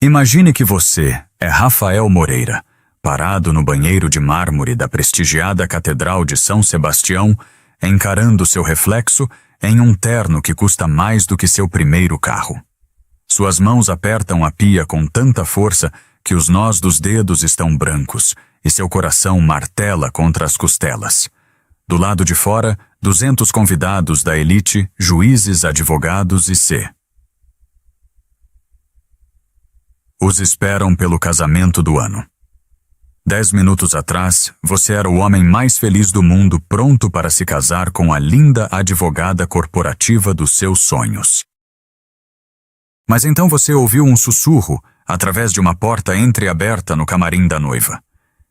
Imagine que você é Rafael Moreira, parado no banheiro de mármore da prestigiada Catedral de São Sebastião, encarando seu reflexo em um terno que custa mais do que seu primeiro carro. Suas mãos apertam a pia com tanta força que os nós dos dedos estão brancos e seu coração martela contra as costelas. Do lado de fora, 200 convidados da elite, juízes, advogados e os esperam pelo casamento do ano. 10 minutos atrás, você era o homem mais feliz do mundo, pronto para se casar com a linda advogada corporativa dos seus sonhos. Mas então você ouviu um sussurro através de uma porta entreaberta no camarim da noiva.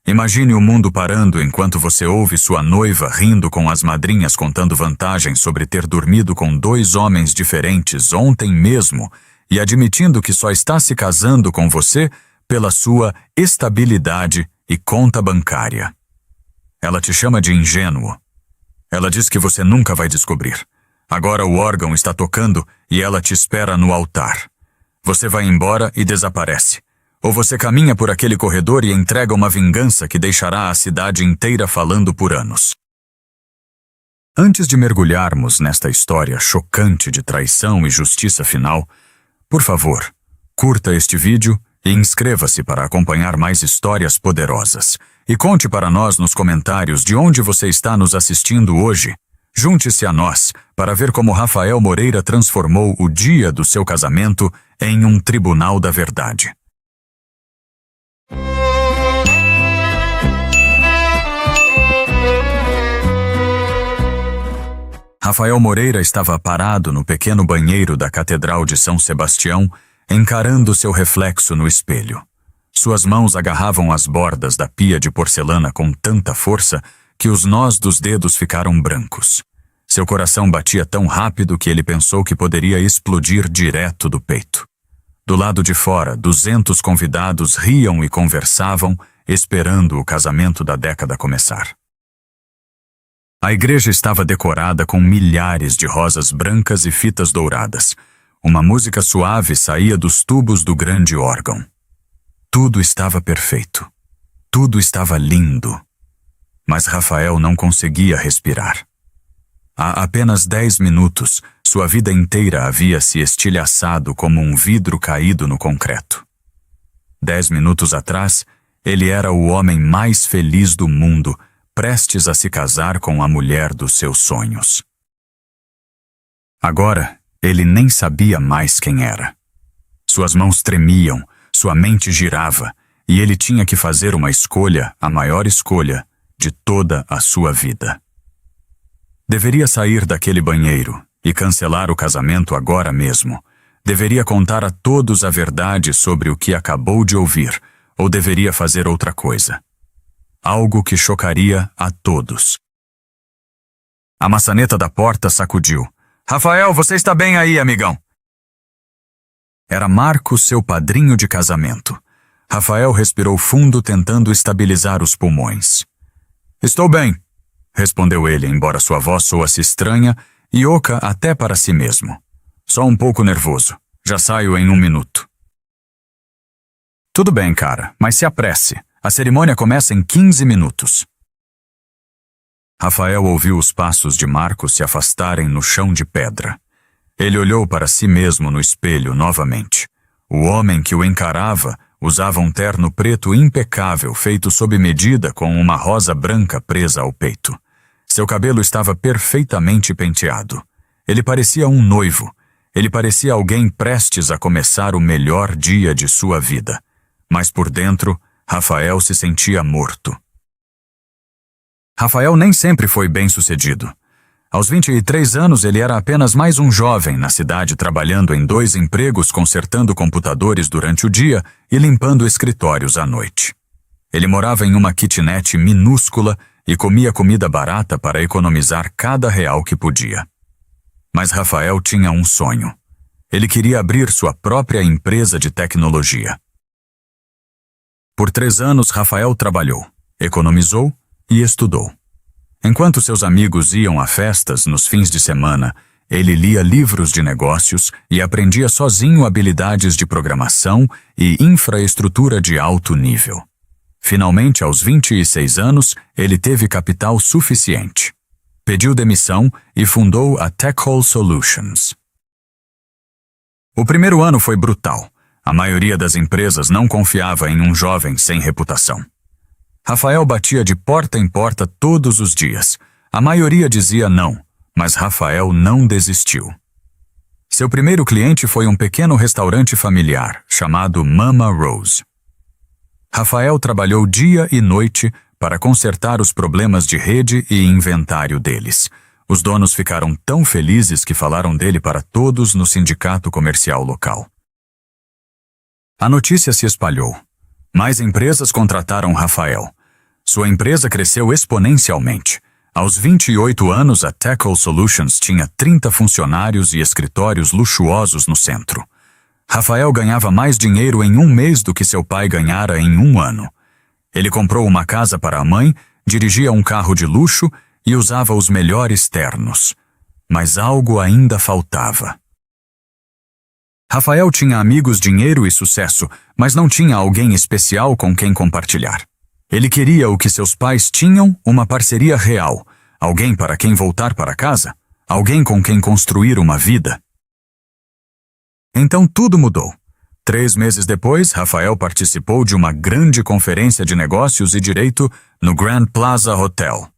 Imagine o mundo parando enquanto você ouve sua noiva rindo com as madrinhas contando vantagens sobre ter dormido com 2 homens diferentes ontem mesmo e admitindo que só está se casando com você pela sua estabilidade e conta bancária. Ela te chama de ingênuo. Ela diz que você nunca vai descobrir. Agora o órgão está tocando e ela te espera no altar. Você vai embora e desaparece. Ou você caminha por aquele corredor e entrega uma vingança que deixará a cidade inteira falando por anos. Antes de mergulharmos nesta história chocante de traição e justiça final, por favor, curta este vídeo e inscreva-se para acompanhar mais histórias poderosas. E conte para nós nos comentários de onde você está nos assistindo hoje. Junte-se a nós para ver como Rafael Moreira transformou o dia do seu casamento em um tribunal da verdade. Rafael Moreira estava parado no pequeno banheiro da Catedral de São Sebastião, encarando seu reflexo no espelho. Suas mãos agarravam as bordas da pia de porcelana com tanta força que os nós dos dedos ficaram brancos. Seu coração batia tão rápido que ele pensou que poderia explodir direto do peito. Do lado de fora, 200 convidados riam e conversavam, esperando o casamento da década começar. A igreja estava decorada com milhares de rosas brancas e fitas douradas. Uma música suave saía dos tubos do grande órgão. Tudo estava perfeito. Tudo estava lindo. Mas Rafael não conseguia respirar. Há apenas 10 minutos, sua vida inteira havia se estilhaçado como um vidro caído no concreto. 10 minutos atrás, ele era o homem mais feliz do mundo, prestes a se casar com a mulher dos seus sonhos. Agora, ele nem sabia mais quem era. Suas mãos tremiam, sua mente girava, e ele tinha que fazer uma escolha, a maior escolha de toda a sua vida. Deveria sair daquele banheiro e cancelar o casamento agora mesmo. Deveria contar a todos a verdade sobre o que acabou de ouvir, ou deveria fazer outra coisa. Algo que chocaria a todos. A maçaneta da porta sacudiu. Rafael, você está bem aí, amigão? Era Marco, seu padrinho de casamento. Rafael respirou fundo, tentando estabilizar os pulmões. Estou bem, respondeu ele, embora sua voz soasse estranha e oca até para si mesmo. Só um pouco nervoso. Já saio em 1 minuto. Tudo bem, cara, mas se apresse. A cerimônia começa em 15 minutos. Rafael ouviu os passos de Marco se afastarem no chão de pedra. Ele olhou para si mesmo no espelho novamente. O homem que o encarava usava um terno preto impecável feito sob medida com uma rosa branca presa ao peito. Seu cabelo estava perfeitamente penteado. Ele parecia um noivo. Ele parecia alguém prestes a começar o melhor dia de sua vida. Mas por dentro, Rafael se sentia morto. Rafael nem sempre foi bem-sucedido. Aos 23 anos, ele era apenas mais um jovem na cidade trabalhando em 2 empregos, consertando computadores durante o dia e limpando escritórios à noite. Ele morava em uma kitnet minúscula e comia comida barata para economizar cada real que podia. Mas Rafael tinha um sonho. Ele queria abrir sua própria empresa de tecnologia. Por 3 anos, Rafael trabalhou, economizou e estudou. Enquanto seus amigos iam a festas nos fins de semana, ele lia livros de negócios e aprendia sozinho habilidades de programação e infraestrutura de alto nível. Finalmente, aos 26 anos, ele teve capital suficiente. Pediu demissão e fundou a Techhole Solutions. O primeiro ano foi brutal. A maioria das empresas não confiava em um jovem sem reputação. Rafael batia de porta em porta todos os dias. A maioria dizia não, mas Rafael não desistiu. Seu primeiro cliente foi um pequeno restaurante familiar, chamado Mama Rose. Rafael trabalhou dia e noite para consertar os problemas de rede e inventário deles. Os donos ficaram tão felizes que falaram dele para todos no sindicato comercial local. A notícia se espalhou. Mais empresas contrataram Rafael. Sua empresa cresceu exponencialmente. Aos 28 anos, a Techhole Solutions tinha 30 funcionários e escritórios luxuosos no centro. Rafael ganhava mais dinheiro em um mês do que seu pai ganhara em um ano. Ele comprou uma casa para a mãe, dirigia um carro de luxo e usava os melhores ternos. Mas algo ainda faltava. Rafael tinha amigos, dinheiro e sucesso, mas não tinha alguém especial com quem compartilhar. Ele queria o que seus pais tinham, uma parceria real, alguém para quem voltar para casa, alguém com quem construir uma vida. Então tudo mudou. 3 meses depois, Rafael participou de uma grande conferência de negócios e direito no Grand Plaza Hotel.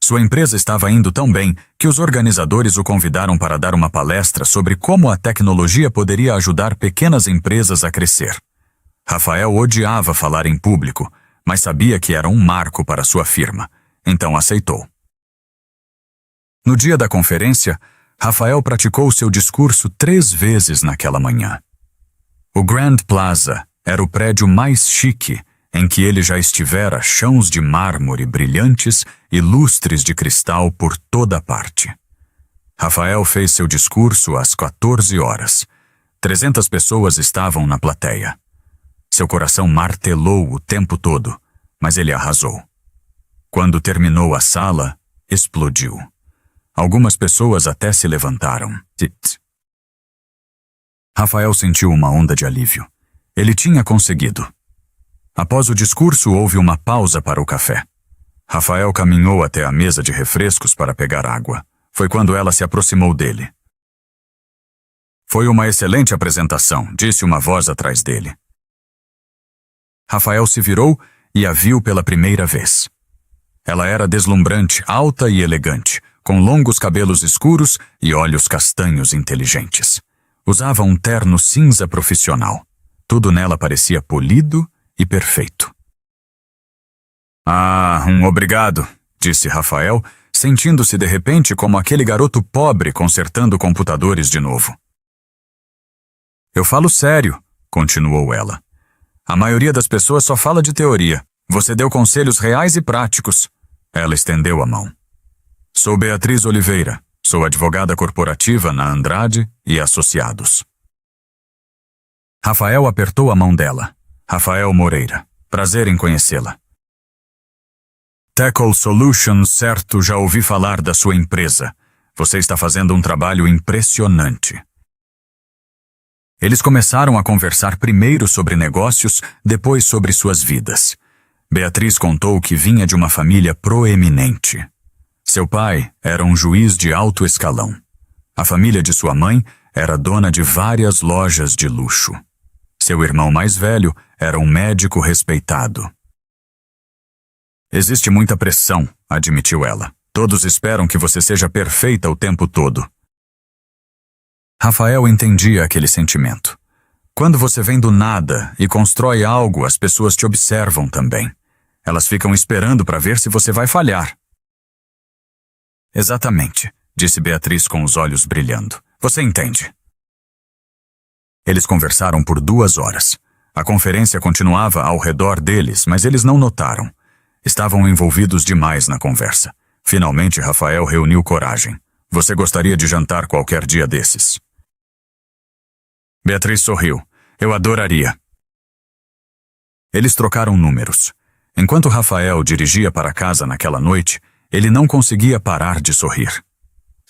Sua empresa estava indo tão bem que os organizadores o convidaram para dar uma palestra sobre como a tecnologia poderia ajudar pequenas empresas a crescer. Rafael odiava falar em público, mas sabia que era um marco para sua firma, então aceitou. No dia da conferência, Rafael praticou seu discurso 3 vezes naquela manhã. O Grand Plaza era o prédio mais chique em que ele já estivera, chãos de mármore brilhantes e lustres de cristal por toda parte. Rafael fez seu discurso às 14 horas. 300 pessoas estavam na plateia. Seu coração martelou o tempo todo, mas ele arrasou. Quando terminou a sala, explodiu. Algumas pessoas até se levantaram. Rafael sentiu uma onda de alívio. Ele tinha conseguido. Após o discurso, houve uma pausa para o café. Rafael caminhou até a mesa de refrescos para pegar água. Foi quando ela se aproximou dele. Foi uma excelente apresentação, disse uma voz atrás dele. Rafael se virou e a viu pela primeira vez. Ela era deslumbrante, alta e elegante, com longos cabelos escuros e olhos castanhos inteligentes. Usava um terno cinza profissional. Tudo nela parecia polido e perfeito. Obrigado, disse Rafael, sentindo-se de repente como aquele garoto pobre consertando computadores de novo. Eu falo sério, continuou ela. A maioria das pessoas só fala de teoria. Você deu conselhos reais e práticos. Ela estendeu a mão. Sou Beatriz Oliveira. Sou advogada corporativa na Andrade e Associados. Rafael apertou a mão dela. Rafael Moreira. Prazer em conhecê-la. Techhole Solutions, certo, já ouvi falar da sua empresa. Você está fazendo um trabalho impressionante. Eles começaram a conversar primeiro sobre negócios, depois sobre suas vidas. Beatriz contou que vinha de uma família proeminente. Seu pai era um juiz de alto escalão. A família de sua mãe era dona de várias lojas de luxo. Seu irmão mais velho era um médico respeitado. Existe muita pressão, admitiu ela. Todos esperam que você seja perfeita o tempo todo. Rafael entendia aquele sentimento. Quando você vem do nada e constrói algo, as pessoas te observam também. Elas ficam esperando para ver se você vai falhar. Exatamente, disse Beatriz com os olhos brilhando. Você entende. Eles conversaram por 2 horas. A conferência continuava ao redor deles, mas eles não notaram. Estavam envolvidos demais na conversa. Finalmente, Rafael reuniu coragem. Você gostaria de jantar qualquer dia desses? Beatriz sorriu. Eu adoraria. Eles trocaram números. Enquanto Rafael dirigia para casa naquela noite, ele não conseguia parar de sorrir.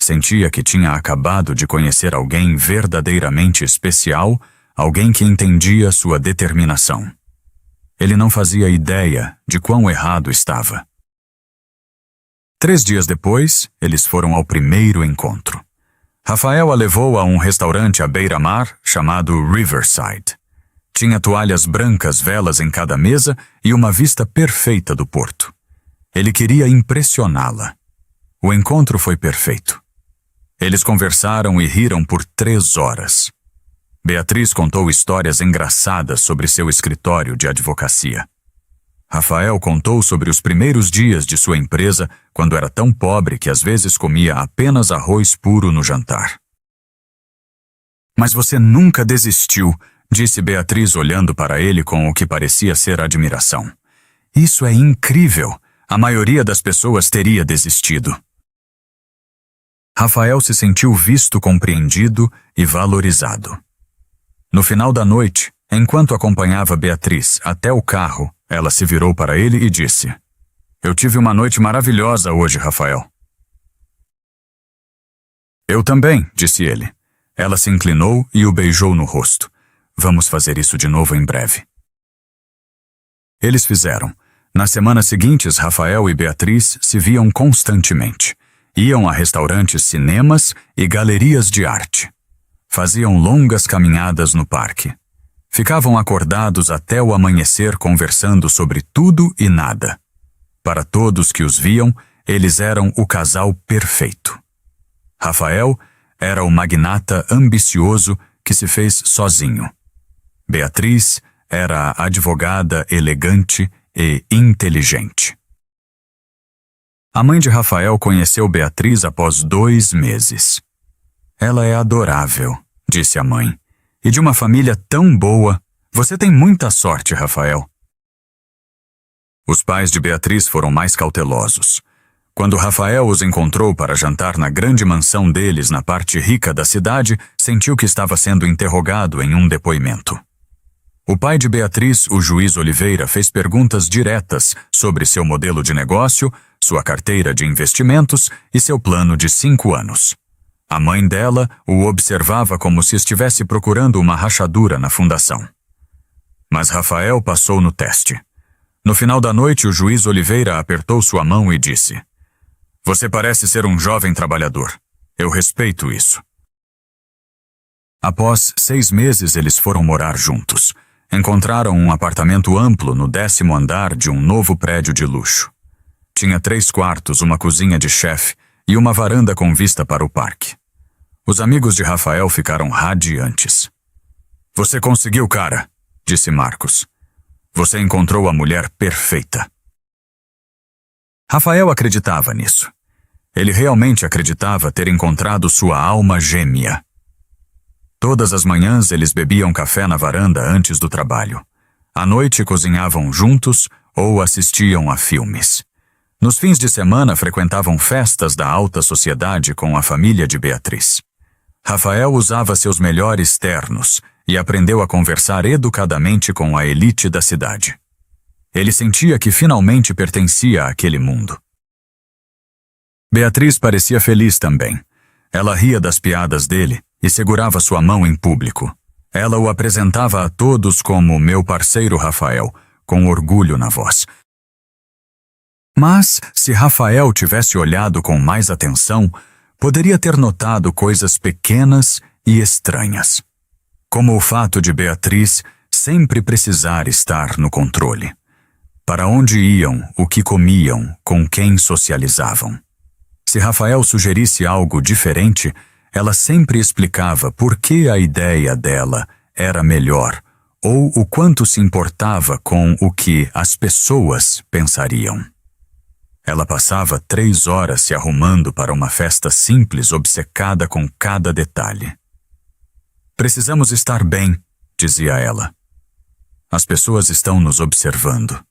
Sentia que tinha acabado de conhecer alguém verdadeiramente especial, alguém que entendia sua determinação. Ele não fazia ideia de quão errado estava. 3 dias depois, eles foram ao primeiro encontro. Rafael a levou a um restaurante à beira-mar chamado Riverside. Tinha toalhas brancas, velas em cada mesa e uma vista perfeita do porto. Ele queria impressioná-la. O encontro foi perfeito. Eles conversaram e riram por 3 horas. Beatriz contou histórias engraçadas sobre seu escritório de advocacia. Rafael contou sobre os primeiros dias de sua empresa, quando era tão pobre que às vezes comia apenas arroz puro no jantar. Mas você nunca desistiu, disse Beatriz olhando para ele com o que parecia ser admiração. Isso é incrível. A maioria das pessoas teria desistido. Rafael se sentiu visto, compreendido e valorizado. No final da noite, enquanto acompanhava Beatriz até o carro, ela se virou para ele e disse: Eu tive uma noite maravilhosa hoje, Rafael. Eu também, disse ele. Ela se inclinou e o beijou no rosto. Vamos fazer isso de novo em breve. Eles fizeram. Nas semanas seguintes, Rafael e Beatriz se viam constantemente. Iam a restaurantes, cinemas e galerias de arte. Faziam longas caminhadas no parque. Ficavam acordados até o amanhecer conversando sobre tudo e nada. Para todos que os viam, eles eram o casal perfeito. Rafael era o magnata ambicioso que se fez sozinho. Beatriz era a advogada elegante e inteligente. A mãe de Rafael conheceu Beatriz após 2 meses. Ela é adorável, disse a mãe. E de uma família tão boa. Você tem muita sorte, Rafael. Os pais de Beatriz foram mais cautelosos. Quando Rafael os encontrou para jantar na grande mansão deles na parte rica da cidade, sentiu que estava sendo interrogado em um depoimento. O pai de Beatriz, o juiz Oliveira, fez perguntas diretas sobre seu modelo de negócio, sua carteira de investimentos e seu plano de 5 anos. A mãe dela o observava como se estivesse procurando uma rachadura na fundação. Mas Rafael passou no teste. No final da noite, o juiz Oliveira apertou sua mão e disse: Você parece ser um jovem trabalhador. Eu respeito isso. Após 6 meses, eles foram morar juntos. Encontraram um apartamento amplo no 10º andar de um novo prédio de luxo. Tinha 3 quartos, uma cozinha de chefe e uma varanda com vista para o parque. Os amigos de Rafael ficaram radiantes. Você conseguiu, cara, disse Marcos. Você encontrou a mulher perfeita. Rafael acreditava nisso. Ele realmente acreditava ter encontrado sua alma gêmea. Todas as manhãs eles bebiam café na varanda antes do trabalho. À noite cozinhavam juntos ou assistiam a filmes. Nos fins de semana frequentavam festas da alta sociedade com a família de Beatriz. Rafael usava seus melhores ternos e aprendeu a conversar educadamente com a elite da cidade. Ele sentia que finalmente pertencia àquele mundo. Beatriz parecia feliz também. Ela ria das piadas dele e segurava sua mão em público. Ela o apresentava a todos como meu parceiro Rafael, com orgulho na voz. Mas, se Rafael tivesse olhado com mais atenção, poderia ter notado coisas pequenas e estranhas. Como o fato de Beatriz sempre precisar estar no controle. Para onde iam, o que comiam, com quem socializavam. Se Rafael sugerisse algo diferente, ela sempre explicava por que a ideia dela era melhor ou o quanto se importava com o que as pessoas pensariam. Ela passava 3 horas se arrumando para uma festa simples, obcecada com cada detalhe. Precisamos estar bem, dizia ela. As pessoas estão nos observando.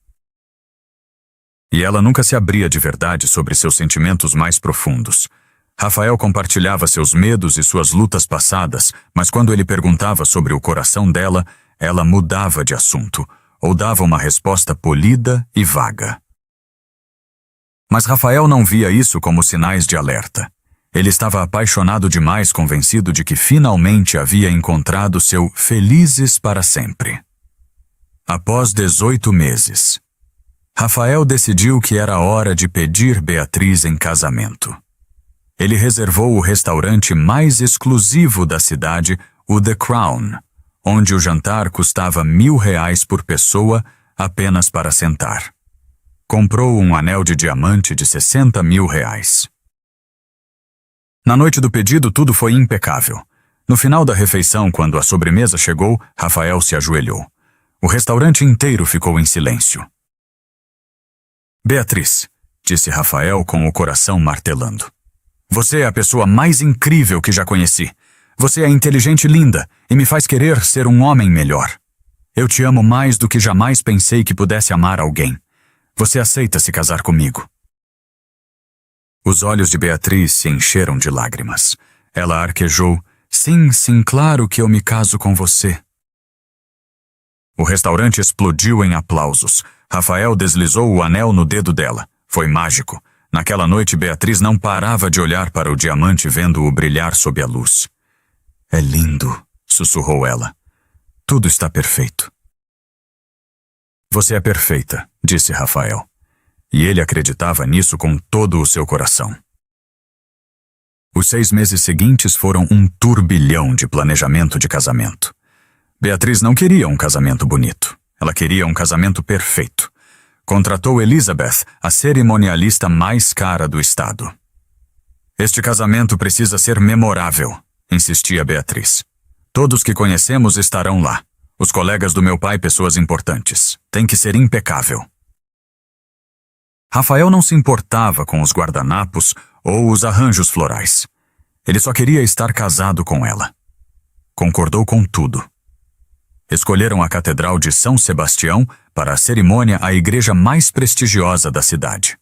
E ela nunca se abria de verdade sobre seus sentimentos mais profundos. Rafael compartilhava seus medos e suas lutas passadas, mas quando ele perguntava sobre o coração dela, ela mudava de assunto, ou dava uma resposta polida e vaga. Mas Rafael não via isso como sinais de alerta. Ele estava apaixonado demais, convencido de que finalmente havia encontrado seu felizes para sempre. Após 18 meses, Rafael decidiu que era hora de pedir Beatriz em casamento. Ele reservou o restaurante mais exclusivo da cidade, o The Crown, onde o jantar custava R$ 1.000 por pessoa apenas para sentar. Comprou um anel de diamante de R$ 60 mil. Na noite do pedido, tudo foi impecável. No final da refeição, quando a sobremesa chegou, Rafael se ajoelhou. O restaurante inteiro ficou em silêncio. Beatriz, disse Rafael com o coração martelando. Você é a pessoa mais incrível que já conheci. Você é inteligente e linda e me faz querer ser um homem melhor. Eu te amo mais do que jamais pensei que pudesse amar alguém. Você aceita se casar comigo? Os olhos de Beatriz se encheram de lágrimas. Ela arquejou, sim, sim, claro que eu me caso com você. O restaurante explodiu em aplausos. Rafael deslizou o anel no dedo dela. Foi mágico. Naquela noite, Beatriz não parava de olhar para o diamante, vendo-o brilhar sob a luz. É lindo, sussurrou ela. Tudo está perfeito. Você é perfeita, disse Rafael. E ele acreditava nisso com todo o seu coração. Os 6 meses seguintes foram um turbilhão de planejamento de casamento. Beatriz não queria um casamento bonito. Ela queria um casamento perfeito. Contratou Elizabeth, a cerimonialista mais cara do estado. Este casamento precisa ser memorável, insistia Beatriz. Todos que conhecemos estarão lá. Os colegas do meu pai, pessoas importantes. Tem que ser impecável. Rafael não se importava com os guardanapos ou os arranjos florais. Ele só queria estar casado com ela. Concordou com tudo. Escolheram a Catedral de São Sebastião para a cerimônia, a igreja mais prestigiosa da cidade.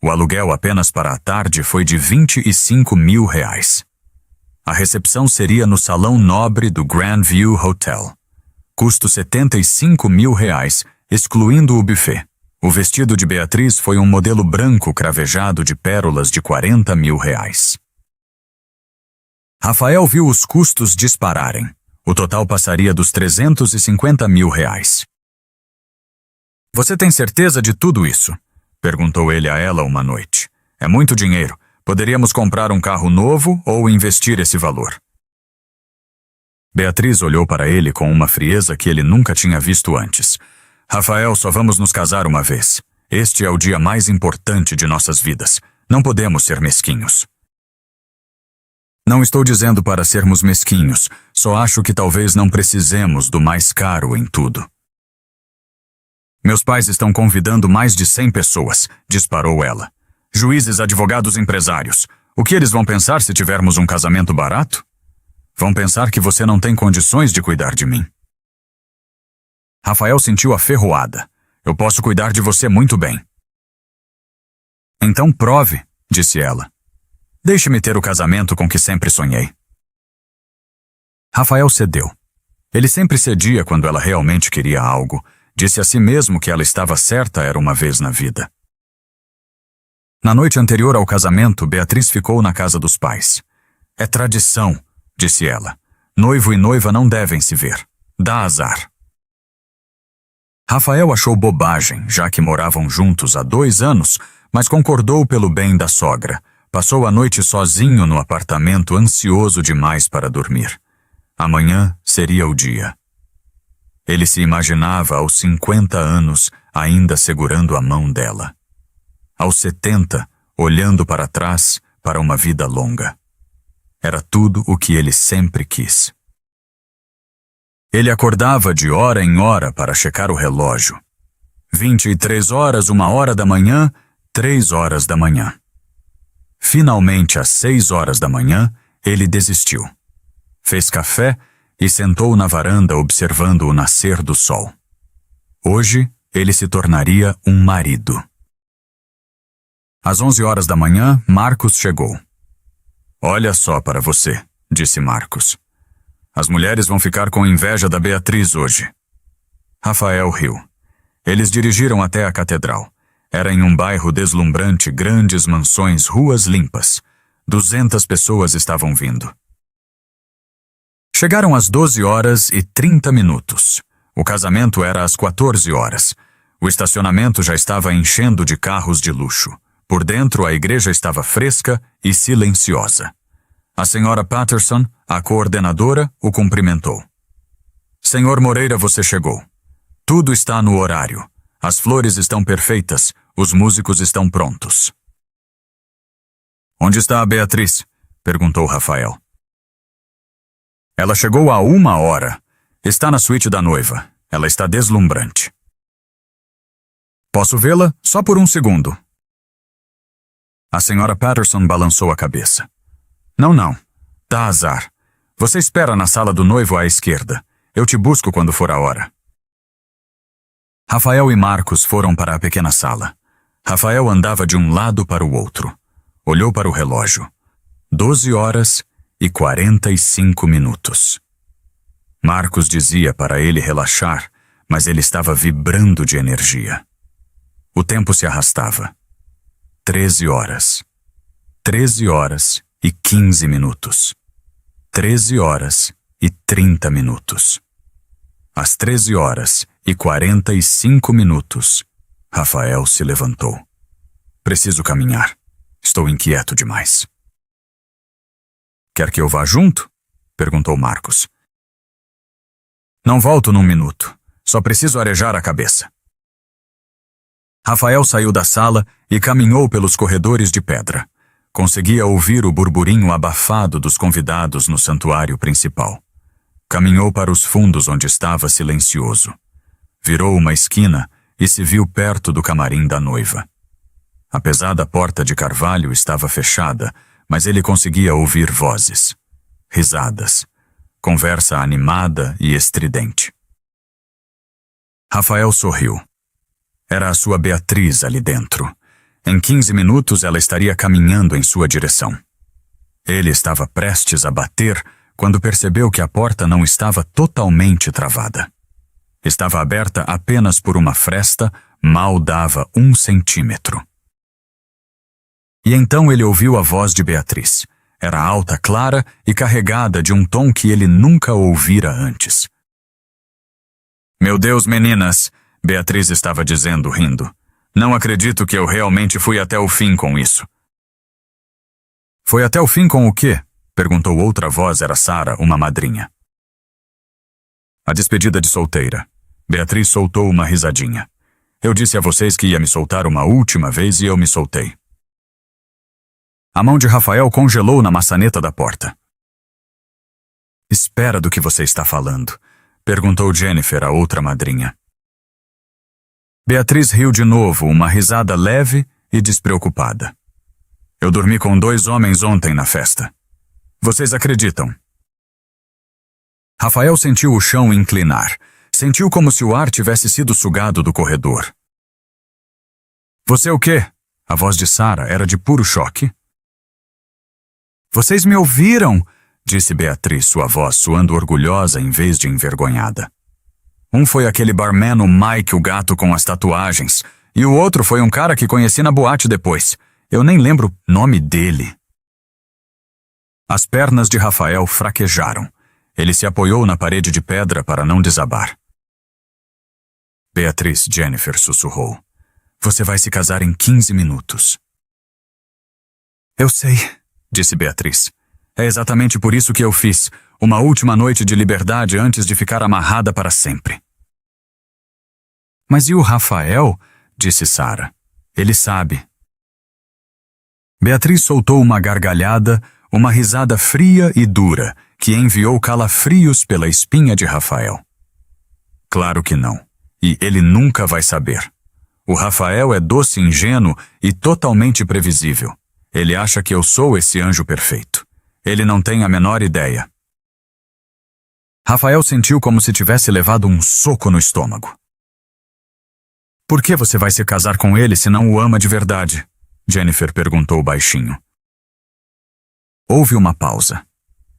O aluguel apenas para a tarde foi de R$ 25 mil. A recepção seria no Salão Nobre do Grand View Hotel. Custo R$ 75 mil, excluindo o buffet. O vestido de Beatriz foi um modelo branco cravejado de pérolas de R$ 40 mil. Rafael viu os custos dispararem. O total passaria dos R$ 350 mil. Você tem certeza de tudo isso? Perguntou ele a ela uma noite. É muito dinheiro. Poderíamos comprar um carro novo ou investir esse valor. Beatriz olhou para ele com uma frieza que ele nunca tinha visto antes. Rafael, só vamos nos casar uma vez. Este é o dia mais importante de nossas vidas. Não podemos ser mesquinhos. Não estou dizendo para sermos mesquinhos, só acho que talvez não precisemos do mais caro em tudo. Meus pais estão convidando mais de 100 pessoas, disparou ela. Juízes, advogados, empresários. O que eles vão pensar se tivermos um casamento barato? Vão pensar que você não tem condições de cuidar de mim. Rafael sentiu a ferroada. Eu posso cuidar de você muito bem. Então prove, disse ela. Deixe-me ter o casamento com que sempre sonhei. Rafael cedeu. Ele sempre cedia quando ela realmente queria algo. Disse a si mesmo que ela estava certa era uma vez na vida. Na noite anterior ao casamento, Beatriz ficou na casa dos pais. É tradição, disse ela. Noivo e noiva não devem se ver. Dá azar. Rafael achou bobagem, já que moravam juntos há 2 anos, mas concordou pelo bem da sogra. Passou a noite sozinho no apartamento, ansioso demais para dormir. Amanhã seria o dia. Ele se imaginava aos 50 anos, ainda segurando a mão dela. Aos 70, olhando para trás, para uma vida longa. Era tudo o que ele sempre quis. Ele acordava de hora em hora para checar o relógio. 23 horas, 1h da manhã, 3 horas da manhã. Finalmente, às 6 horas da manhã, ele desistiu. Fez café e sentou na varanda observando o nascer do sol. Hoje, ele se tornaria um marido. Às 11 horas da manhã, Marcos chegou. Olha só para você, disse Marcos. As mulheres vão ficar com inveja da Beatriz hoje. Rafael riu. Eles dirigiram até a catedral. Era em um bairro deslumbrante, grandes mansões, ruas limpas. 200 pessoas estavam vindo. Chegaram às 12h30. O casamento era às 14h. O estacionamento já estava enchendo de carros de luxo. Por dentro, a igreja estava fresca e silenciosa. A senhora Patterson, a coordenadora, o cumprimentou. Senhor Moreira, você chegou. Tudo está no horário. As flores estão perfeitas. Os músicos estão prontos. Onde está a Beatriz? Perguntou Rafael. Ela chegou há 1h. Está na suíte da noiva. Ela está deslumbrante. Posso vê-la só por 1 segundo? A senhora Patterson balançou a cabeça. Não. Dá azar. Você espera na sala do noivo à esquerda. Eu te busco quando for a hora. Rafael e Marcos foram para a pequena sala. Rafael andava de um lado para o outro. Olhou para o relógio. 12h45. Marcos dizia para ele relaxar, mas ele estava vibrando de energia. O tempo se arrastava. 13h. 13h15. 13h30. Às 13h45, Rafael se levantou. Preciso caminhar. Estou inquieto demais. Quer que eu vá junto? Perguntou Marcos. Não volto num minuto. Só preciso arejar a cabeça. Rafael saiu da sala e caminhou pelos corredores de pedra. Conseguia ouvir o burburinho abafado dos convidados no santuário principal. Caminhou para os fundos onde estava silencioso. Virou uma esquina e se viu perto do camarim da noiva. A pesada porta de carvalho estava fechada, mas ele conseguia ouvir vozes, risadas, conversa animada e estridente. Rafael sorriu. Era a sua Beatriz ali dentro. Em 15 minutos ela estaria caminhando em sua direção. Ele estava prestes a bater quando percebeu que a porta não estava totalmente travada. Estava aberta apenas por uma fresta, mal dava 1 centímetro. E então ele ouviu a voz de Beatriz. Era alta, clara e carregada de um tom que ele nunca ouvira antes. Meu Deus, meninas, Beatriz estava dizendo, rindo. Não acredito que eu realmente fui até o fim com isso. Foi até o fim com o quê? Perguntou outra voz, era Sara, uma madrinha. A despedida de solteira. Beatriz soltou uma risadinha. Eu disse a vocês que ia me soltar uma última vez e eu me soltei. A mão de Rafael congelou na maçaneta da porta. Espera do que você está falando, perguntou Jennifer, a outra madrinha. Beatriz riu de novo, uma risada leve e despreocupada. Eu dormi com 2 homens ontem na festa. Vocês acreditam? Rafael sentiu o chão inclinar. Sentiu como se o ar tivesse sido sugado do corredor. Você o quê? A voz de Sara era de puro choque. Vocês me ouviram, disse Beatriz, sua voz soando orgulhosa em vez de envergonhada. Um foi aquele barman, o Mike, o gato com as tatuagens, e o outro foi um cara que conheci na boate depois. Eu nem lembro o nome dele. As pernas de Rafael fraquejaram. Ele se apoiou na parede de pedra para não desabar. Beatriz, Jennifer sussurrou. Você vai se casar em 15 minutos. Eu sei, disse Beatriz. É exatamente por isso que eu fiz. Uma última noite de liberdade antes de ficar amarrada para sempre. Mas e o Rafael? Disse Sara. Ele sabe. Beatriz soltou uma gargalhada, uma risada fria e dura, que enviou calafrios pela espinha de Rafael. Claro que não. E ele nunca vai saber. O Rafael é doce e ingênuo e totalmente previsível. Ele acha que eu sou esse anjo perfeito. Ele não tem a menor ideia. Rafael sentiu como se tivesse levado um soco no estômago. Por que você vai se casar com ele se não o ama de verdade? Jennifer perguntou baixinho. Houve uma pausa.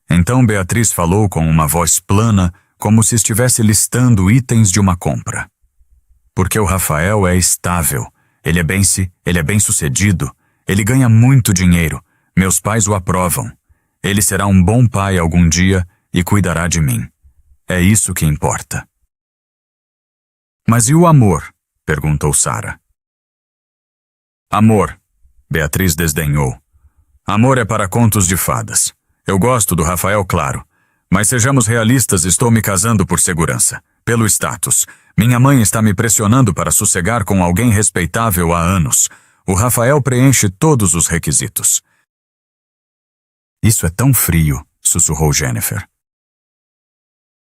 Então Beatriz falou com uma voz plana, como se estivesse listando itens de uma compra. Porque o Rafael é estável, ele é bem-sucedido, ele ganha muito dinheiro, Meus pais o aprovam. Ele será um bom pai algum dia e cuidará de mim. É isso que importa. Mas e o amor? Perguntou Sara. Amor, Beatriz desdenhou. Amor é para contos de fadas. Eu gosto do Rafael, claro. Mas sejamos realistas, estou me casando por segurança, pelo status. Minha mãe está me pressionando para sossegar com alguém respeitável há anos. O Rafael preenche todos os requisitos. Isso é tão frio, sussurrou Jennifer.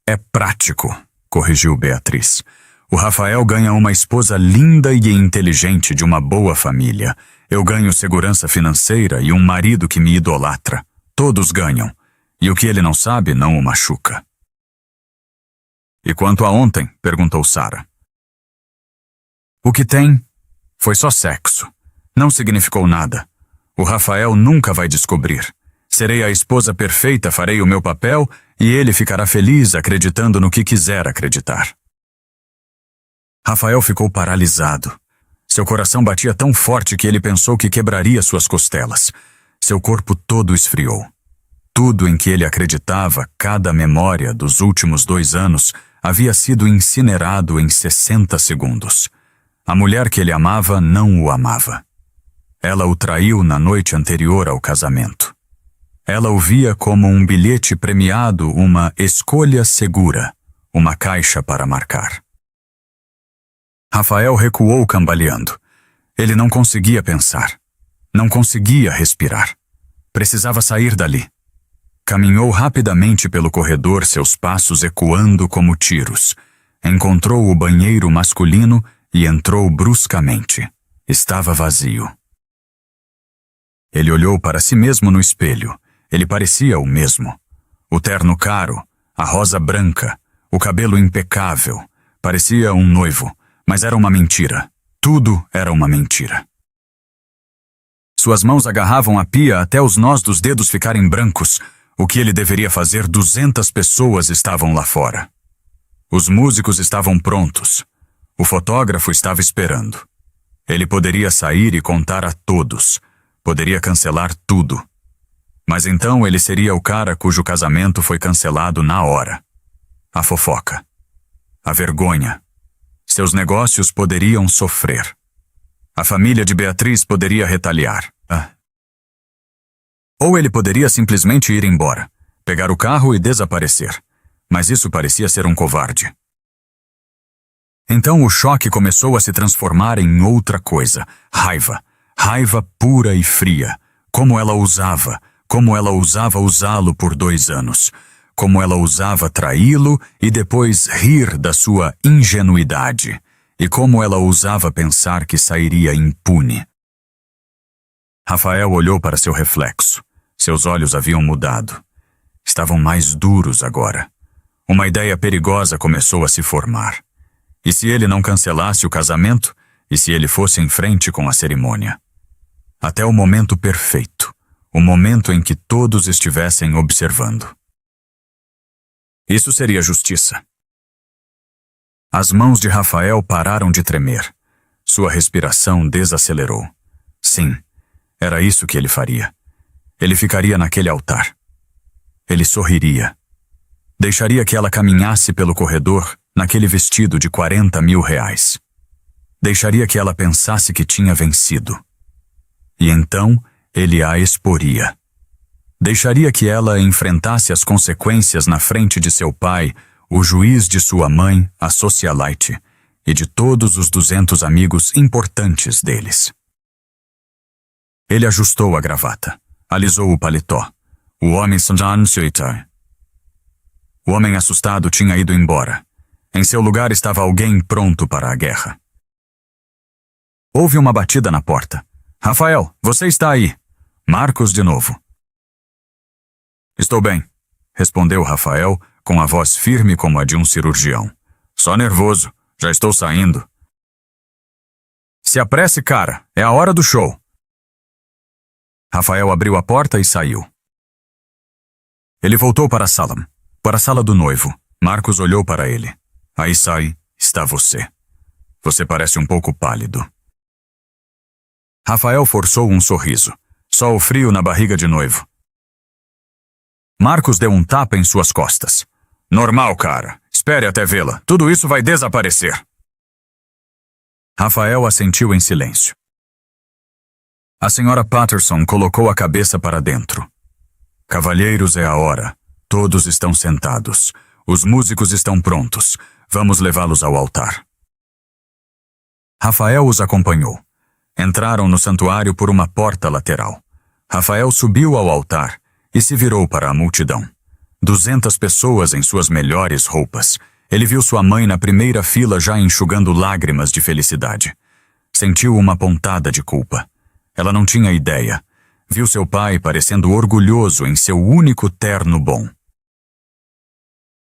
É prático, corrigiu Beatriz. O Rafael ganha uma esposa linda e inteligente de uma boa família. Eu ganho segurança financeira e um marido que me idolatra. Todos ganham. E o que ele não sabe não o machuca. E quanto a ontem? Perguntou Sara. O que tem foi só sexo. Não significou nada. O Rafael nunca vai descobrir. Serei a esposa perfeita, farei o meu papel e ele ficará feliz acreditando no que quiser acreditar. Rafael ficou paralisado. Seu coração batia tão forte que ele pensou que quebraria suas costelas. Seu corpo todo esfriou. Tudo em que ele acreditava, cada memória dos últimos 2 anos, havia sido incinerado em 60 segundos. A mulher que ele amava não o amava. Ela o traiu na noite anterior ao casamento. Ela o via como um bilhete premiado, uma escolha segura, uma caixa para marcar. Rafael recuou cambaleando. Ele não conseguia pensar. Não conseguia respirar. Precisava sair dali. Caminhou rapidamente pelo corredor, seus passos ecoando como tiros. Encontrou o banheiro masculino e entrou bruscamente. Estava vazio. Ele olhou para si mesmo no espelho. Ele parecia o mesmo. O terno caro, a rosa branca, o cabelo impecável. Parecia um noivo, mas era uma mentira. Tudo era uma mentira. Suas mãos agarravam a pia até os nós dos dedos ficarem brancos. O que ele deveria fazer 200 pessoas estavam lá fora. Os músicos estavam prontos. O fotógrafo estava esperando. Ele poderia sair e contar a todos. Poderia cancelar tudo. Mas então ele seria o cara cujo casamento foi cancelado na hora. A fofoca. A vergonha. Seus negócios poderiam sofrer. A família de Beatriz poderia retaliar. Ou ele poderia simplesmente ir embora, pegar o carro e desaparecer. Mas isso parecia ser um covarde. Então o choque começou a se transformar em outra coisa. Raiva. Raiva pura e fria. Como ela ousava usá-lo por 2 anos. Como ela ousava traí-lo e depois rir da sua ingenuidade. E como ela ousava pensar que sairia impune. Rafael olhou para seu reflexo. Seus olhos haviam mudado. Estavam mais duros agora. Uma ideia perigosa começou a se formar. E se ele não cancelasse o casamento? E se ele fosse em frente com a cerimônia? Até o momento perfeito. O momento em que todos estivessem observando. Isso seria justiça. As mãos de Rafael pararam de tremer. Sua respiração desacelerou. Sim, era isso que ele faria. Ele ficaria naquele altar. Ele sorriria. Deixaria que ela caminhasse pelo corredor naquele vestido de 40 mil reais. Deixaria que ela pensasse que tinha vencido. E então ele a exporia. Deixaria que ela enfrentasse as consequências na frente de seu pai, o juiz de sua mãe, a socialite, e de todos os 200 amigos importantes deles. Ele ajustou a gravata. Alisou o paletó. O homem assustado tinha ido embora. Em seu lugar estava alguém pronto para a guerra. Houve uma batida na porta. Rafael, você está aí. Marcos de novo. Estou bem, respondeu Rafael com a voz firme como a de um cirurgião. Só nervoso, já estou saindo. Se apresse, cara, é a hora do show. Rafael abriu a porta e saiu. Ele voltou para a sala do noivo. Marcos olhou para ele. Aí sai, está você. Você parece um pouco pálido. Rafael forçou um sorriso. Só o frio na barriga de noivo. Marcos deu um tapa em suas costas. Normal, cara. Espere até vê-la. Tudo isso vai desaparecer. Rafael assentiu em silêncio. A senhora Patterson colocou a cabeça para dentro. Cavalheiros, é a hora. Todos estão sentados. Os músicos estão prontos. Vamos levá-los ao altar. Rafael os acompanhou. Entraram no santuário por uma porta lateral. Rafael subiu ao altar e se virou para a multidão. 200 pessoas em suas melhores roupas. Ele viu sua mãe na primeira fila já enxugando lágrimas de felicidade. Sentiu uma pontada de culpa. Ela não tinha ideia. Viu seu pai parecendo orgulhoso em seu único terno bom.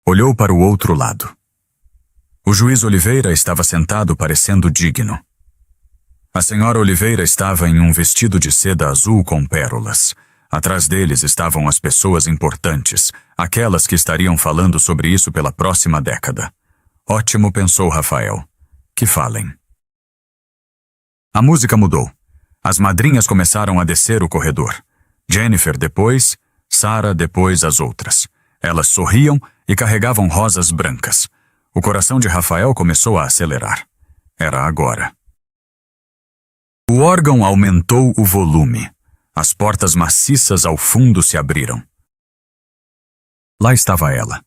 Olhou para o outro lado. O juiz Oliveira estava sentado parecendo digno. A senhora Oliveira estava em um vestido de seda azul com pérolas. Atrás deles estavam as pessoas importantes, aquelas que estariam falando sobre isso pela próxima década. Ótimo, pensou Rafael. Que falem. A música mudou. As madrinhas começaram a descer o corredor. Jennifer depois, Sarah depois as outras. Elas sorriam e carregavam rosas brancas. O coração de Rafael começou a acelerar. Era agora. O órgão aumentou o volume. As portas maciças ao fundo se abriram. Lá estava ela.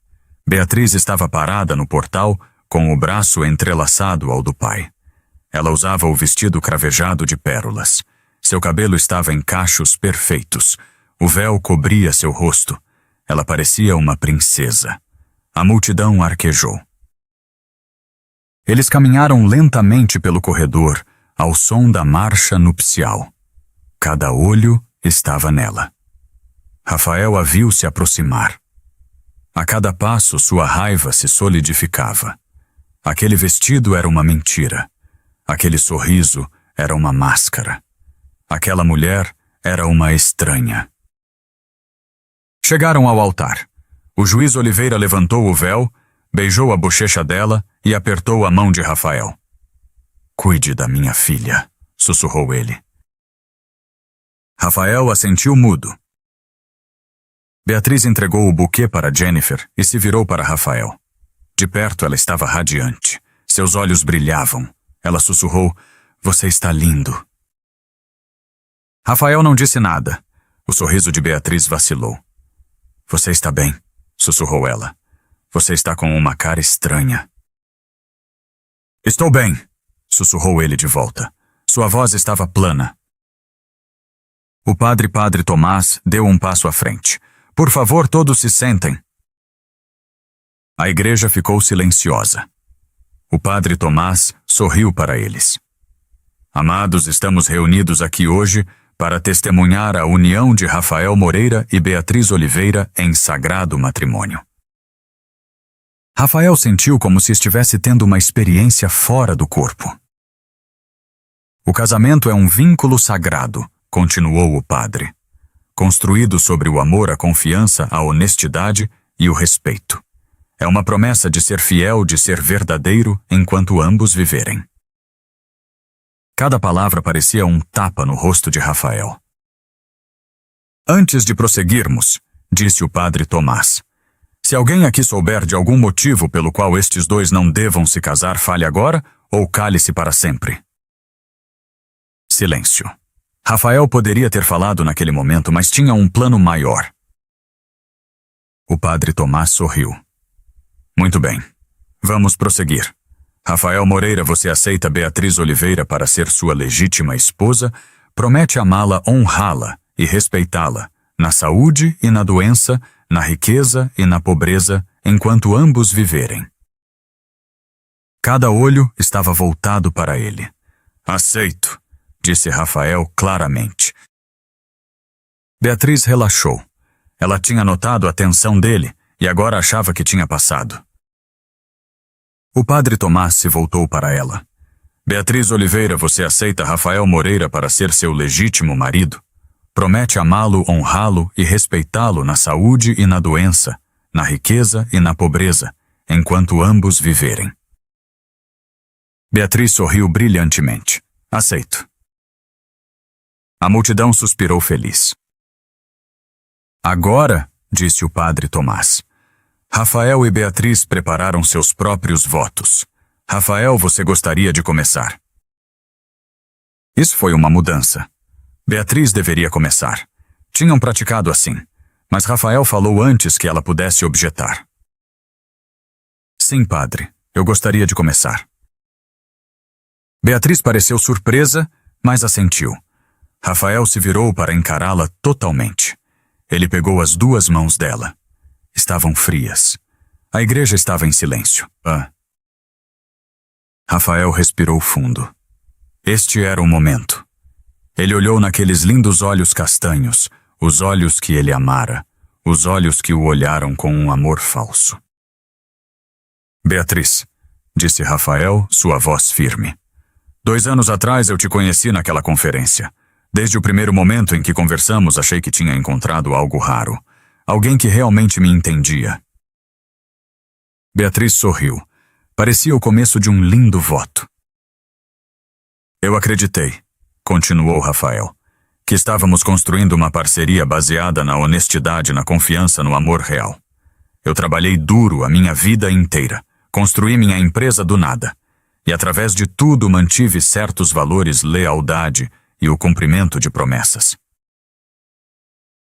Beatriz estava parada no portal, com o braço entrelaçado ao do pai. Ela usava o vestido cravejado de pérolas. Seu cabelo estava em cachos perfeitos. O véu cobria seu rosto. Ela parecia uma princesa. A multidão arquejou. Eles caminharam lentamente pelo corredor, ao som da marcha nupcial. Cada olho estava nela. Rafael a viu se aproximar. A cada passo, sua raiva se solidificava. Aquele vestido era uma mentira. Aquele sorriso era uma máscara. Aquela mulher era uma estranha. Chegaram ao altar. O juiz Oliveira levantou o véu, beijou a bochecha dela e apertou a mão de Rafael. Cuide da minha filha, sussurrou ele. Rafael assentiu mudo. Beatriz entregou o buquê para Jennifer e se virou para Rafael. De perto ela estava radiante. Seus olhos brilhavam. Ela sussurrou, você está lindo. Rafael não disse nada. O sorriso de Beatriz vacilou. Você está bem, sussurrou ela. Você está com uma cara estranha. Estou bem, sussurrou ele de volta. Sua voz estava plana. O padre Tomás deu um passo à frente. Por favor, todos se sentem. A igreja ficou silenciosa. O padre Tomás sorriu para eles. Amados, estamos reunidos aqui hoje para testemunhar a união de Rafael Moreira e Beatriz Oliveira em sagrado matrimônio. Rafael sentiu como se estivesse tendo uma experiência fora do corpo. O casamento é um vínculo sagrado, continuou o padre, construído sobre o amor, a confiança, a honestidade e o respeito. É uma promessa de ser fiel, de ser verdadeiro, enquanto ambos viverem. Cada palavra parecia um tapa no rosto de Rafael. Antes de prosseguirmos, disse o padre Tomás, se alguém aqui souber de algum motivo pelo qual estes dois não devam se casar, fale agora ou cale-se para sempre. Silêncio. Rafael poderia ter falado naquele momento, mas tinha um plano maior. O padre Tomás sorriu. Muito bem. Vamos prosseguir. Rafael Moreira, você aceita Beatriz Oliveira para ser sua legítima esposa, promete amá-la, honrá-la e respeitá-la, na saúde e na doença, na riqueza e na pobreza, enquanto ambos viverem. Cada olho estava voltado para ele. Aceito, disse Rafael claramente. Beatriz relaxou. Ela tinha notado a tensão dele e agora achava que tinha passado. O padre Tomás se voltou para ela. Beatriz Oliveira, você aceita Rafael Moreira para ser seu legítimo marido? Promete amá-lo, honrá-lo e respeitá-lo na saúde e na doença, na riqueza e na pobreza, enquanto ambos viverem. Beatriz sorriu brilhantemente. Aceito. A multidão suspirou feliz. Agora, disse o padre Tomás, Rafael e Beatriz prepararam seus próprios votos. Rafael, você gostaria de começar? Isso foi uma mudança. Beatriz deveria começar. Tinham praticado assim, mas Rafael falou antes que ela pudesse objetar. Sim, padre, eu gostaria de começar. Beatriz pareceu surpresa, mas assentiu. Rafael se virou para encará-la totalmente. Ele pegou as duas mãos dela. Estavam frias. A igreja estava em silêncio. Rafael respirou fundo. Este era o momento. Ele olhou naqueles lindos olhos castanhos, os olhos que ele amara, os olhos que o olharam com um amor falso. Beatriz, disse Rafael, sua voz firme. 2 anos atrás eu te conheci naquela conferência. Desde o primeiro momento em que conversamos, achei que tinha encontrado algo raro. Alguém que realmente me entendia. Beatriz sorriu. Parecia o começo de um lindo voto. Eu acreditei, continuou Rafael, que estávamos construindo uma parceria baseada na honestidade, na confiança, no amor real. Eu trabalhei duro a minha vida inteira, construí minha empresa do nada, e através de tudo mantive certos valores, lealdade e o cumprimento de promessas.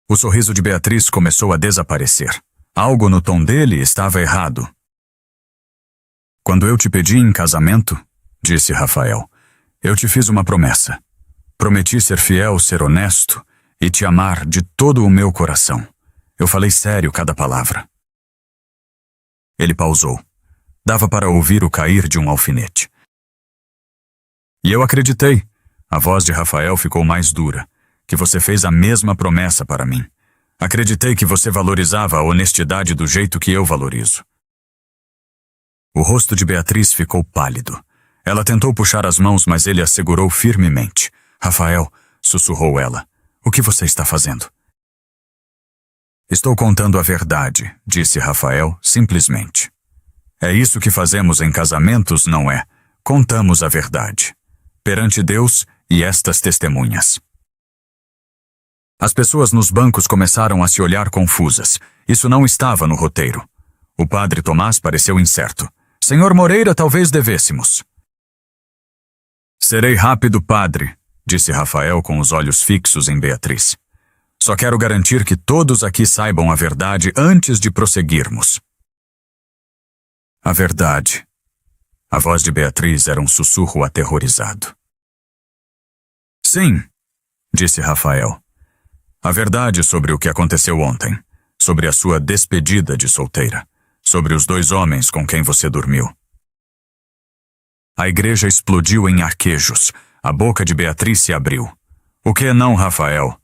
O sorriso de Beatriz começou a desaparecer. Algo no tom dele estava errado. Quando eu te pedi em casamento, disse Rafael, eu te fiz uma promessa. Prometi ser fiel, ser honesto e te amar de todo o meu coração. Eu falei sério cada palavra. Ele pausou. Dava para ouvir o cair de um alfinete. E eu acreditei. A voz de Rafael ficou mais dura. Que você fez a mesma promessa para mim. Acreditei que você valorizava a honestidade do jeito que eu valorizo. O rosto de Beatriz ficou pálido. Ela tentou puxar as mãos, mas ele a segurou firmemente. Rafael, sussurrou ela, o que você está fazendo? Estou contando a verdade, disse Rafael, simplesmente. É isso que fazemos em casamentos, não é? Contamos a verdade. Perante Deus e estas testemunhas. As pessoas nos bancos começaram a se olhar confusas. Isso não estava no roteiro. O padre Tomás pareceu incerto. Senhor Moreira, talvez devêssemos. Serei rápido, padre, disse Rafael com os olhos fixos em Beatriz. Só quero garantir que todos aqui saibam a verdade antes de prosseguirmos. A verdade. A voz de Beatriz era um sussurro aterrorizado. Sim, disse Rafael. A verdade sobre o que aconteceu ontem, sobre a sua despedida de solteira, sobre os 2 homens com quem você dormiu. A igreja explodiu em arquejos. A boca de Beatriz se abriu. O que não, Rafael?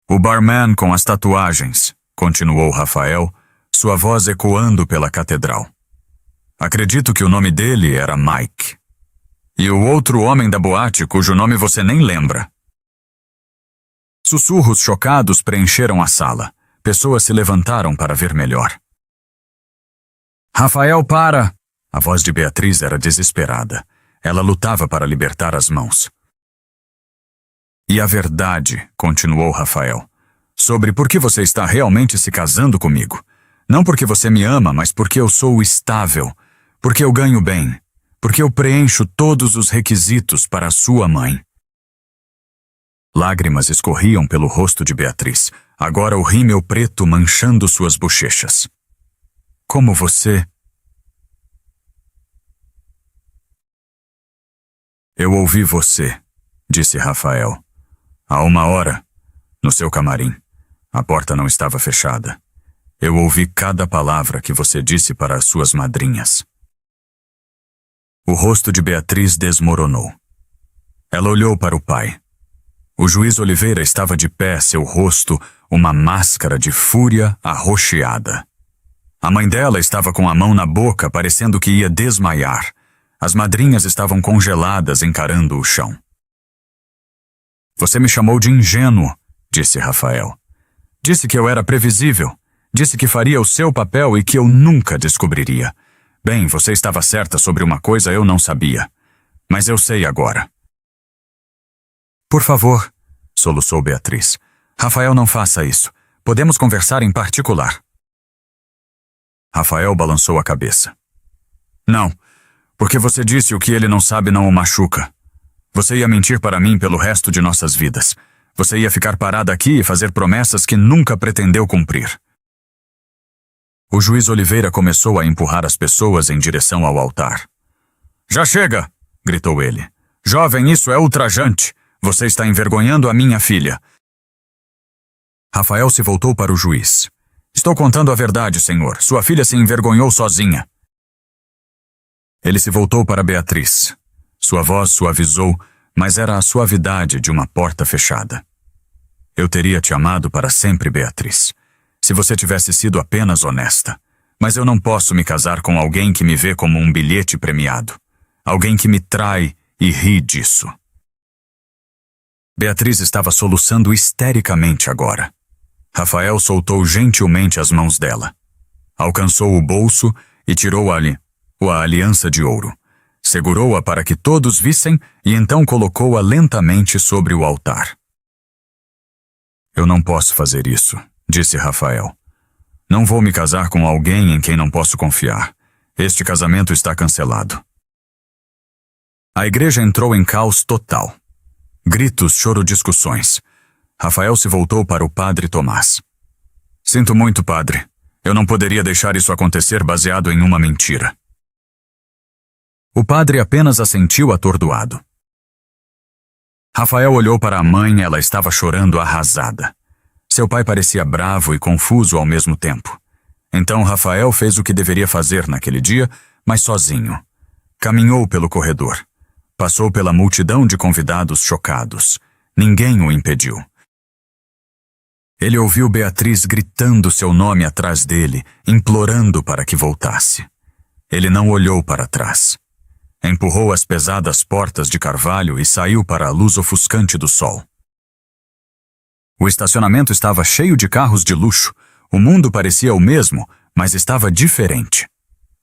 O barman com as tatuagens, continuou Rafael, sua voz ecoando pela catedral. Acredito que o nome dele era Mike. E o outro homem da boate, cujo nome você nem lembra. Sussurros chocados preencheram a sala. Pessoas se levantaram para ver melhor. Rafael, para! A voz de Beatriz era desesperada. Ela lutava para libertar as mãos. E a verdade, continuou Rafael, sobre por que você está realmente se casando comigo. Não porque você me ama, mas porque eu sou estável, porque eu ganho bem, porque eu preencho todos os requisitos para a sua mãe. Lágrimas escorriam pelo rosto de Beatriz, agora o rímel preto manchando suas bochechas. Como você... Eu ouvi você, disse Rafael. Há 1 hora, no seu camarim. A porta não estava fechada. Eu ouvi cada palavra que você disse para as suas madrinhas. O rosto de Beatriz desmoronou. Ela olhou para o pai. O juiz Oliveira estava de pé, seu rosto, uma máscara de fúria arroxeada. A mãe dela estava com a mão na boca, parecendo que ia desmaiar. As madrinhas estavam congeladas, encarando o chão. Você me chamou de ingênuo, disse Rafael. Disse que eu era previsível. Disse que faria o seu papel e que eu nunca descobriria. Bem, você estava certa sobre uma coisa eu não sabia. Mas eu sei agora. Por favor, soluçou Beatriz. Rafael, não faça isso. Podemos conversar em particular. Rafael balançou a cabeça. Não, porque você disse o que ele não sabe não o machuca. Você ia mentir para mim pelo resto de nossas vidas. Você ia ficar parada aqui e fazer promessas que nunca pretendeu cumprir. O juiz Oliveira começou a empurrar as pessoas em direção ao altar. Já chega! Gritou ele. Jovem, isso é ultrajante. Você está envergonhando a minha filha. Rafael se voltou para o juiz. Estou contando a verdade, senhor. Sua filha se envergonhou sozinha. Ele se voltou para Beatriz. Sua voz suavizou, mas era a suavidade de uma porta fechada. Eu teria te amado para sempre, Beatriz, se você tivesse sido apenas honesta. Mas eu não posso me casar com alguém que me vê como um bilhete premiado. Alguém que me trai e ri disso. Beatriz estava soluçando histericamente agora. Rafael soltou gentilmente as mãos dela. Alcançou o bolso e tirou a aliança de ouro. Segurou-a para que todos vissem e então colocou-a lentamente sobre o altar. Eu não posso fazer isso, disse Rafael. Não vou me casar com alguém em quem não posso confiar. Este casamento está cancelado. A igreja entrou em caos total. Gritos, choro-discussões. Rafael se voltou para o padre Tomás. Sinto muito, padre. Eu não poderia deixar isso acontecer baseado em uma mentira. O padre apenas assentiu atordoado. Rafael olhou para a mãe, ela estava chorando arrasada. Seu pai parecia bravo e confuso ao mesmo tempo. Então Rafael fez o que deveria fazer naquele dia, mas sozinho. Caminhou pelo corredor. Passou pela multidão de convidados chocados. Ninguém o impediu. Ele ouviu Beatriz gritando seu nome atrás dele, implorando para que voltasse. Ele não olhou para trás. Empurrou as pesadas portas de carvalho e saiu para a luz ofuscante do sol. O estacionamento estava cheio de carros de luxo. O mundo parecia o mesmo, mas estava diferente.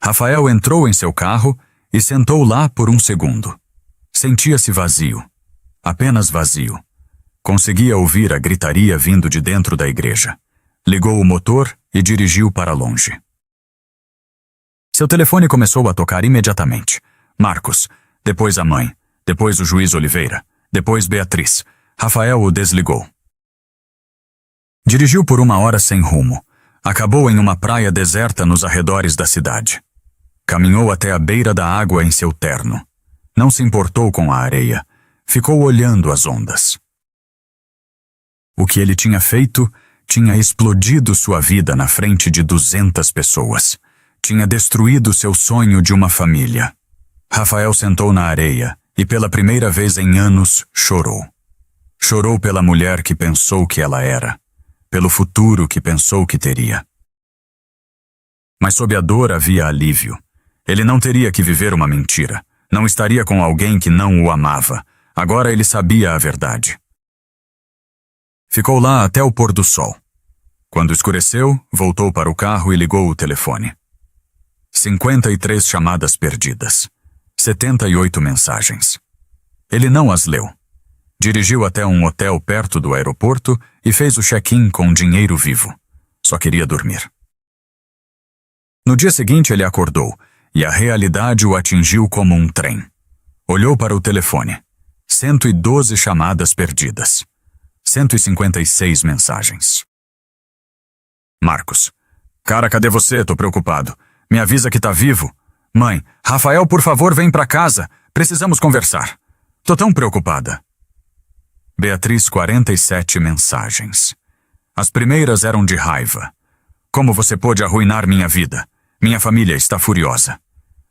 Rafael entrou em seu carro e sentou lá por um segundo. Sentia-se vazio. Apenas vazio. Conseguia ouvir a gritaria vindo de dentro da igreja. Ligou o motor e dirigiu para longe. Seu telefone começou a tocar imediatamente. Marcos, depois a mãe, depois o juiz Oliveira, depois Beatriz. Rafael o desligou. Dirigiu por 1 hora sem rumo. Acabou em uma praia deserta nos arredores da cidade. Caminhou até a beira da água em seu terno. Não se importou com a areia. Ficou olhando as ondas. O que ele tinha feito tinha explodido sua vida na frente de 200 pessoas. Tinha destruído seu sonho de uma família. Rafael sentou na areia e pela primeira vez em anos chorou. Chorou pela mulher que pensou que ela era, pelo futuro que pensou que teria. Mas sob a dor havia alívio. Ele não teria que viver uma mentira. Não estaria com alguém que não o amava. Agora ele sabia a verdade. Ficou lá até o pôr do sol. Quando escureceu, voltou para o carro e ligou o telefone. 53 chamadas perdidas. 78 mensagens. Ele não as leu. Dirigiu até um hotel perto do aeroporto e fez o check-in com dinheiro vivo. Só queria dormir. No dia seguinte ele acordou e a realidade o atingiu como um trem. Olhou para o telefone. 112 chamadas perdidas. 156 mensagens. Marcos. Cara, cadê você? Tô preocupado. Me avisa que tá vivo. Mãe, Rafael, por favor, vem pra casa. Precisamos conversar. Tô tão preocupada. Beatriz, 47 mensagens. As primeiras eram de raiva. Como você pôde arruinar minha vida? Minha família está furiosa.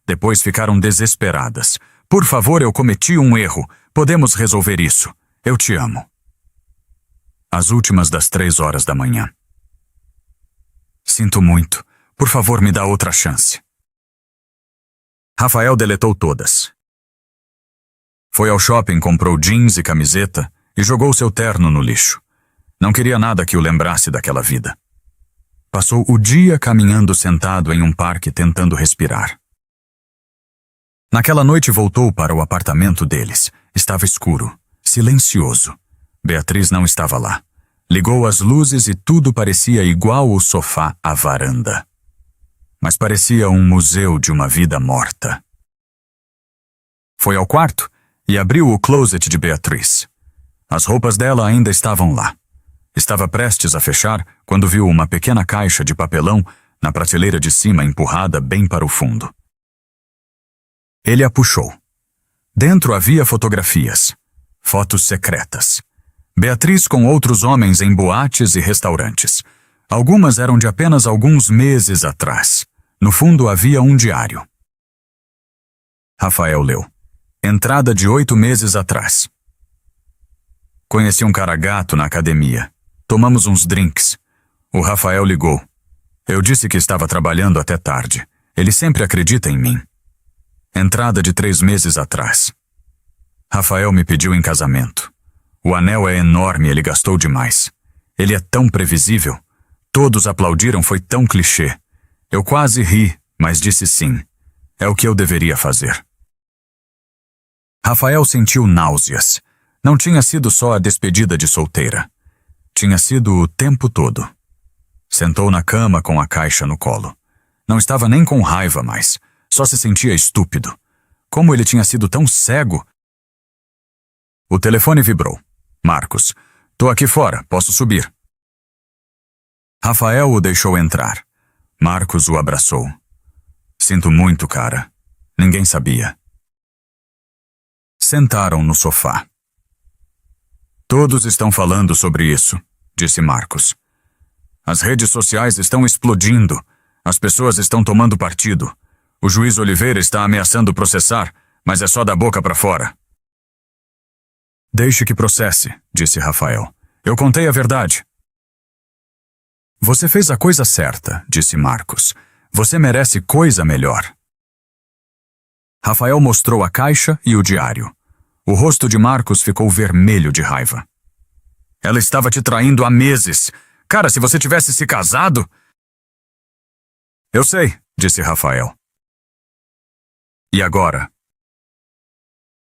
Depois ficaram desesperadas. Por favor, eu cometi um erro. Podemos resolver isso. Eu te amo. As últimas das 3 horas da manhã. Sinto muito. Por favor, me dá outra chance. Rafael deletou todas. Foi ao shopping, comprou jeans e camiseta e jogou seu terno no lixo. Não queria nada que o lembrasse daquela vida. Passou o dia caminhando sentado em um parque tentando respirar. Naquela noite voltou para o apartamento deles. Estava escuro. Silencioso. Beatriz não estava lá. Ligou as luzes e tudo parecia igual o sofá à varanda. Mas parecia um museu de uma vida morta. Foi ao quarto e abriu o closet de Beatriz. As roupas dela ainda estavam lá. Estava prestes a fechar quando viu uma pequena caixa de papelão na prateleira de cima empurrada bem para o fundo. Ele a puxou. Dentro havia fotografias. Fotos secretas. Beatriz com outros homens em boates e restaurantes. Algumas eram de apenas alguns meses atrás. No fundo havia um diário. Rafael leu. Entrada de 8 meses atrás. Conheci um cara gato na academia. Tomamos uns drinks. O Rafael ligou. Eu disse que estava trabalhando até tarde. Ele sempre acredita em mim. Entrada de 3 meses atrás. Rafael me pediu em casamento. O anel é enorme e ele gastou demais. Ele é tão previsível. Todos aplaudiram, foi tão clichê. Eu quase ri, mas disse sim. É o que eu deveria fazer. Rafael sentiu náuseas. Não tinha sido só a despedida de solteira. Tinha sido o tempo todo. Sentou na cama com a caixa no colo. Não estava nem com raiva mais. Só se sentia estúpido. Como ele tinha sido tão cego? O telefone vibrou. Marcos. Tô aqui fora, posso subir. Rafael o deixou entrar. Marcos o abraçou. Sinto muito, cara. Ninguém sabia. Sentaram no sofá. Todos estão falando sobre isso, disse Marcos. As redes sociais estão explodindo. As pessoas estão tomando partido. O juiz Oliveira está ameaçando processar, mas é só da boca para fora. Deixe que processe, disse Rafael. Eu contei a verdade. Você fez a coisa certa, disse Marcos. Você merece coisa melhor. Rafael mostrou a caixa e o diário. O rosto de Marcos ficou vermelho de raiva. Ela estava te traindo há meses. Cara, se você tivesse se casado... Eu sei, disse Rafael. E agora?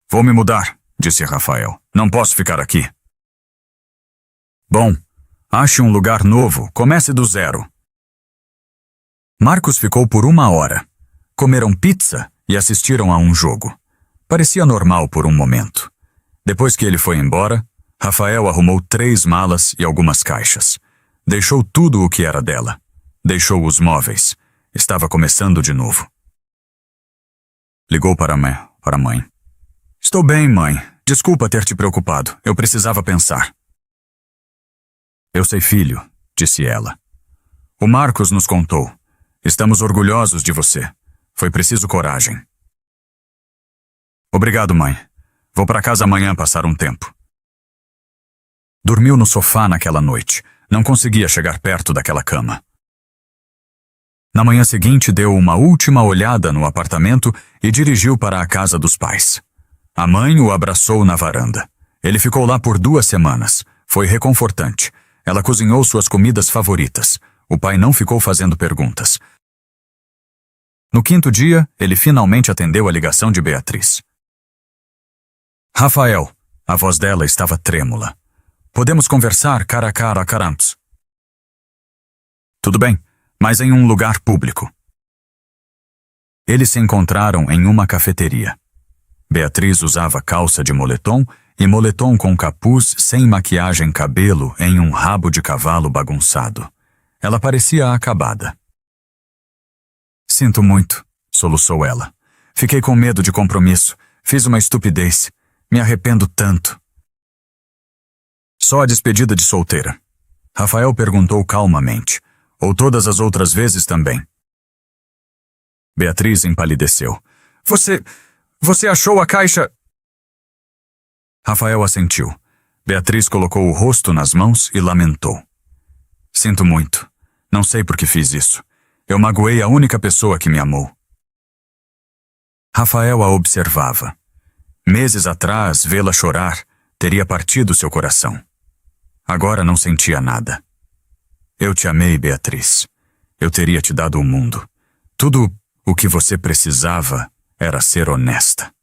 Vou me mudar, disse Rafael. Não posso ficar aqui. Bom, ache um lugar novo, comece do zero. Marcos ficou por 1 hora. Comeram pizza e assistiram a um jogo. Parecia normal por um momento. Depois que ele foi embora, Rafael arrumou 3 malas e algumas caixas. Deixou tudo o que era dela. Deixou os móveis. Estava começando de novo. Ligou para a mãe. Estou bem, mãe. Desculpa ter te preocupado. Eu precisava pensar. Eu sei, filho, disse ela. O Marcos nos contou. Estamos orgulhosos de você. Foi preciso coragem. Obrigado, mãe. Vou para casa amanhã passar um tempo. Dormiu no sofá naquela noite. Não conseguia chegar perto daquela cama. Na manhã seguinte, deu uma última olhada no apartamento e dirigiu para a casa dos pais. A mãe o abraçou na varanda. Ele ficou lá por 2 semanas. Foi reconfortante. Ela cozinhou suas comidas favoritas. O pai não ficou fazendo perguntas. No 5º dia, ele finalmente atendeu a ligação de Beatriz. Rafael, a voz dela estava trêmula. Podemos conversar cara a cara, carantos. Tudo bem, mas em um lugar público. Eles se encontraram em uma cafeteria. Beatriz usava calça de moletom e moletom com capuz sem maquiagem cabelo em um rabo de cavalo bagunçado. Ela parecia acabada. Sinto muito, soluçou ela. Fiquei com medo de compromisso. Fiz uma estupidez. Me arrependo tanto. Só a despedida de solteira. Rafael perguntou calmamente. Ou todas as outras vezes também? Beatriz empalideceu. Você achou a caixa? Rafael assentiu. Beatriz colocou o rosto nas mãos e lamentou. Sinto muito. Não sei por que fiz isso. Eu magoei a única pessoa que me amou. Rafael a observava. Meses atrás, vê-la chorar teria partido seu coração. Agora não sentia nada. Eu te amei, Beatriz. Eu teria te dado o mundo. Tudo o que você precisava era ser honesta.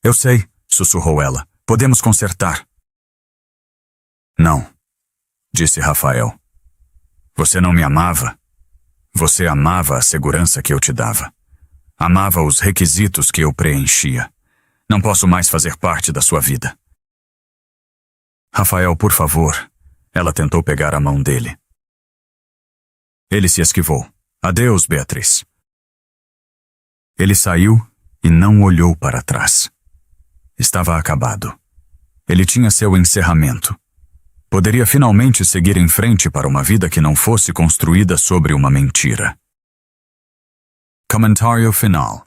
Eu sei, sussurrou ela. Podemos consertar. Não, disse Rafael. Você não me amava. Você amava a segurança que eu te dava. Amava os requisitos que eu preenchia. Não posso mais fazer parte da sua vida. Rafael, por favor. Ela tentou pegar a mão dele. Ele se esquivou. Adeus, Beatriz. Ele saiu e não olhou para trás. Estava acabado. Ele tinha seu encerramento. Poderia finalmente seguir em frente para uma vida que não fosse construída sobre uma mentira. Comentário final.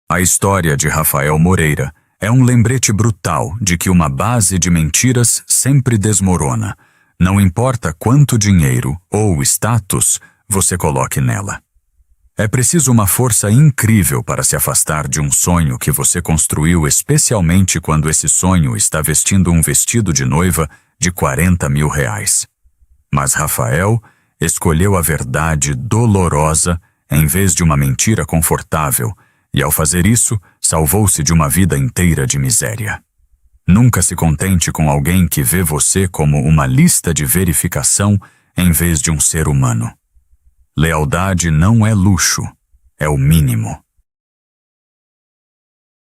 A história de Rafael Moreira é um lembrete brutal de que uma base de mentiras sempre desmorona, não importa quanto dinheiro ou status você coloque nela. É preciso uma força incrível para se afastar de um sonho que você construiu, especialmente quando esse sonho está vestindo um vestido de noiva de R$ 40.000. Mas Rafael escolheu a verdade dolorosa em vez de uma mentira confortável, e ao fazer isso, salvou-se de uma vida inteira de miséria. Nunca se contente com alguém que vê você como uma lista de verificação em vez de um ser humano. Lealdade não é luxo, é o mínimo.